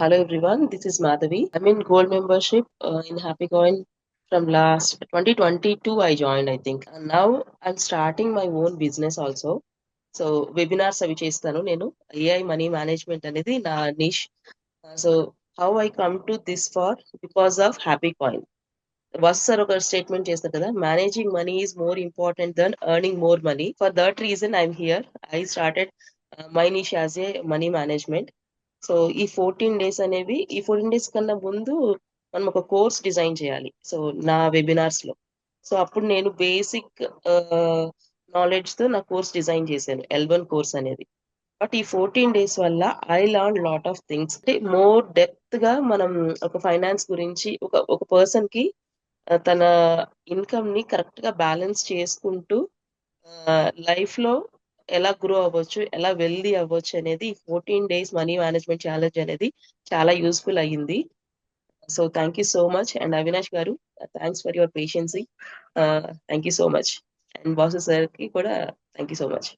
Hello everyone, this is Madhavi. I'm in gold membership in HappyCoin from last 2022 I joined I think. And now I'm starting my own business also. So webinars అవి చేస్తాను నేను. AI money management అనేది నా niche. So how I come to this for because of happy coin. వస్ sir ఒక statement చేస్తారు కదా, managing money is more important than earning more money. For that reason I'm here. I started my niche as a money management. So ఈ 14 days అనేవి, ఈ 14 days కన్నా ముందు మనం ఒక కోర్స్ డిజైన్ చేయాలి. సో నా వెబినార్స్ లో. సో అప్పుడు నేను బేసిక్ నాలెడ్జ్ తో నా కోర్స్ డిజైన్ చేశాను, L1 కోర్స్ అనేది. బట్ ఈ 14 డేస్ వల్ల I learn lot of things. అంటే మోర్ డెప్త్ గా మనం ఒక ఫైనాన్స్ గురించి ఒక ఒక పర్సన్ కి తన ఇన్కమ్ ని కరెక్ట్ గా బ్యాలెన్స్ చేసుకుంటూ లైఫ్ లో ఎలా గ్రో అవ్వచ్చు, ఎలా వెల్దీ అవ్వచ్చు అనేది 14 డేస్ మనీ మేనేజ్మెంట్ ఛాలెంజ్ అనేది చాలా యూస్ఫుల్ అయ్యింది. So thank you so much. And Avinash garu, thanks for your patience. Thank you so much. And Basu sir కి కూడా థ్యాంక్ యూ సో మచ్.